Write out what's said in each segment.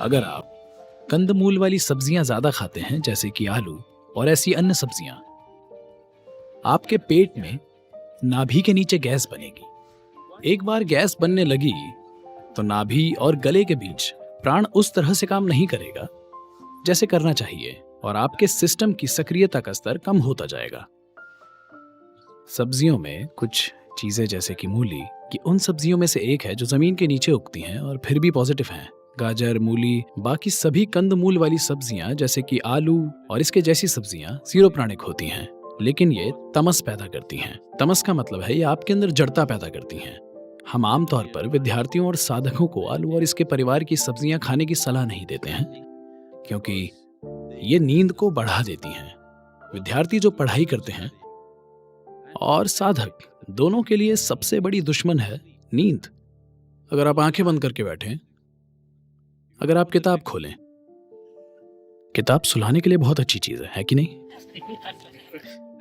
अगर आप कंदमूल वाली सब्जियां ज्यादा खाते हैं, जैसे कि आलू और ऐसी अन्य सब्जियां, आपके पेट में नाभि के नीचे गैस बनेगी। एक बार गैस बनने लगी तो नाभि और गले के बीच प्राण उस तरह से काम नहीं करेगा जैसे करना चाहिए, और आपके सिस्टम की सक्रियता का स्तर कम होता जाएगा। सब्जियों में कुछ चीजें जैसे कि मूली, कि उन सब्जियों में से एक है जो जमीन के नीचे उगती हैं और फिर भी पॉजिटिव हैं। गाजर, मूली, बाकी सभी कंदमूल वाली सब्जियां जैसे कि आलू और इसके जैसी सब्जियां जीरो प्राणिक होती हैं, लेकिन ये तमस पैदा करती हैं। तमस का मतलब है ये आपके अंदर जड़ता पैदा करती हैं। हम आमतौर पर विद्यार्थियों और साधकों को आलू और इसके परिवार की सब्जियां खाने की सलाह नहीं देते हैं, क्योंकि ये नींद को बढ़ा देती हैं। विद्यार्थी जो पढ़ाई करते हैं और साधक दोनों के लिए सबसे बड़ी दुश्मन है नींद। अगर आप आंखें बंद करके बैठें, अगर आप किताब खोलें, किताब सुलाने के लिए बहुत अच्छी चीज है कि नहीं?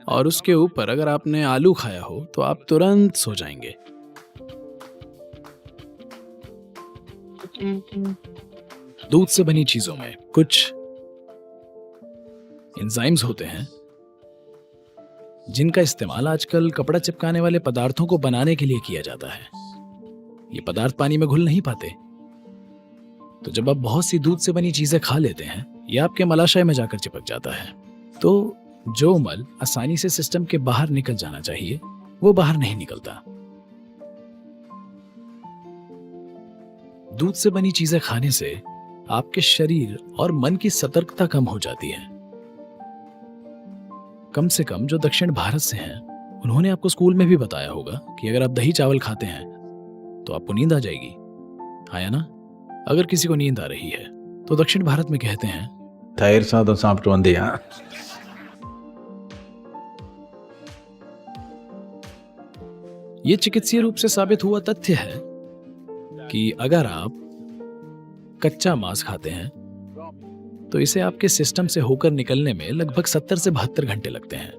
और उसके ऊपर अगर आपने आलू खाया हो तो आप तुरंत सो जाएंगे। दूध से बनी चीजों में कुछ एंजाइम्स होते हैं जिनका इस्तेमाल आजकल कपड़ा चिपकाने वाले पदार्थों को बनाने के लिए किया जाता है। ये पदार्थ पानी में घुल नहीं पाते, तो जब आप बहुत सी दूध से बनी चीजें खा लेते हैं, ये आपके मलाशय में जाकर चिपक जाता है। तो जो मल आसानी से सिस्टम के बाहर निकल जाना चाहिए, वो बाहर नहीं निकलता। दूध से बनी चीजें खाने से आपके शरीर और मन की सतर्कता कम हो जाती है। कम से कम जो दक्षिण भारत से हैं, उन्होंने आपको स्कूल में भी बताया होगा कि अगर आप दही चावल खाते हैं तो आपको नींद आ जाएगी। आया ना? अगर किसी को नींद आ रही है तो दक्षिण भारत में कहते हैं தயிர் சாதம் சாப்பிட்டு வந்தியா? ये चिकित्सीय रूप से साबित हुआ तथ्य है कि अगर आप कच्चा मांस खाते हैं तो इसे आपके सिस्टम से होकर निकलने में लगभग 70 से 72 घंटे लगते हैं।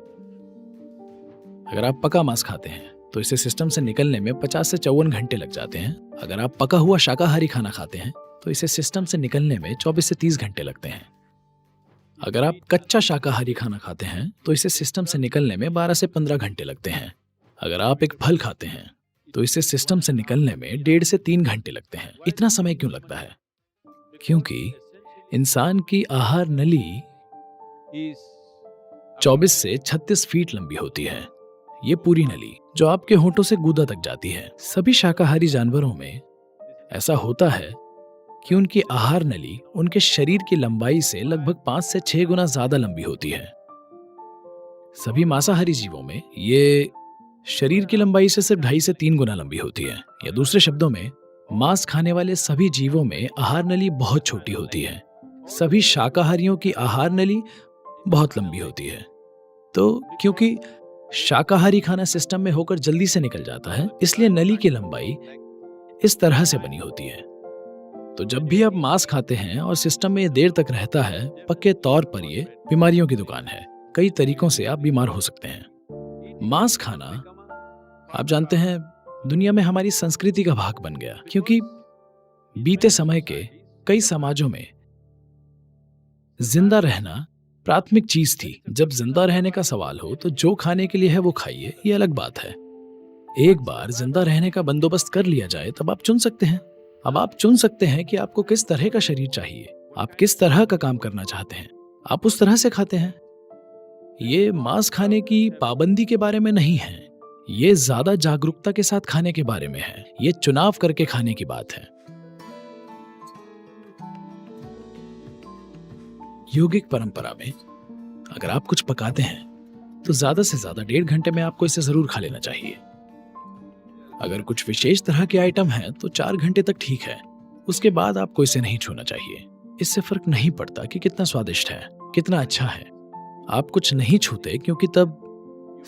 अगर आप पका मांस खाते हैं तो इसे सिस्टम से निकलने में 50 से 54 घंटे लग जाते हैं। अगर आप पका हुआ शाकाहारी खाना खाते हैं तो इसे सिस्टम से निकलने में 24 से 30 घंटे लगते हैं। अगर आप कच्चा शाकाहारी खाना खाते हैं तो इसे सिस्टम से निकलने में 12 से 15 घंटे लगते हैं। अगर आप एक फल खाते हैं तो इसे सिस्टम से निकलने में 1.5 से 3 घंटे लगते हैं। इतना समय क्यों लगता है? क्योंकि इंसान की आहार नली 24 से 36 फीट लंबी होती है। ये पूरी नली जो आपके होंठों से गूदा तक जाती है। सभी शाकाहारी जानवरों में ऐसा होता है कि उनकी आहार नली उनके शरीर की लंबाई से लगभग 5 से 6 गुना ज्यादा लंबी होती है। सभी मांसाहारी जीवों में ये शरीर की लंबाई से सिर्फ 2.5 से 3 गुना लंबी होती है। या दूसरे शब्दों में, मांस खाने वाले सभी जीवों में आहार नली बहुत छोटी होती है। सभी शाकाहारियों की आहार नली बहुत लंबी होती है। तो क्योंकि शाकाहारी खाना सिस्टम में होकर जल्दी से निकल जाता है, इसलिए नली की लंबाई इस तरह से बनी होती है। तो जब भी आप मांस खाते हैं और सिस्टम में देर तक रहता है, पक्के तौर पर ये बीमारियों की दुकान है। कई तरीकों से आप बीमार हो सकते हैं। मांस खाना, आप जानते हैं, दुनिया में हमारी संस्कृति का भाग बन गया, क्योंकि बीते समय के कई समाजों में जिंदा रहना प्राथमिक चीज थी। जब जिंदा रहने का सवाल हो तो जो खाने के लिए है वो खाइए, ये अलग बात है। एक बार जिंदा रहने का बंदोबस्त कर लिया जाए तब आप चुन सकते हैं। अब आप चुन सकते हैं कि आपको किस तरह का शरीर चाहिए, आप किस तरह का काम करना चाहते हैं, आप उस तरह से खाते हैं। ये मांस खाने की पाबंदी के बारे में नहीं है, ये ज्यादा जागरूकता के साथ खाने के बारे में है। ये चुनाव करके खाने की बात है। योगिक परंपरा में अगर आप कुछ पकाते हैं तो ज्यादा से ज्यादा 1.5 घंटे में आपको इसे जरूर खा लेना चाहिए। अगर कुछ विशेष तरह के आइटम हैं तो 4 घंटे तक ठीक है। उसके बाद आपको इसे नहीं छूना चाहिए। इससे फर्क नहीं पड़ता कि कितना स्वादिष्ट है, कितना अच्छा है। आप कुछ नहीं छूते क्योंकि तब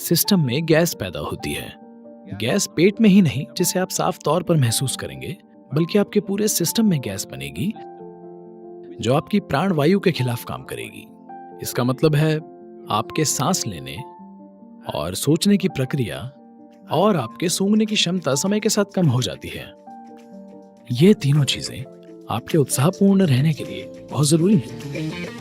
सिस्टम में गैस पैदा होती है। गैस पेट में ही नहीं, जिसे आप साफ तौर पर महसूस करेंगे, बल्कि आपके पूरे सिस्टम में गैस बनेगी जो आपकी प्राणवायु के खिलाफ काम करेगी। इसका मतलब है आपके सांस लेने और सोचने की प्रक्रिया और आपके सूंघने की क्षमता समय के साथ कम हो जाती है। ये तीनों चीजें आपके उत्साहपूर्ण रहने के लिए बहुत जरूरी है।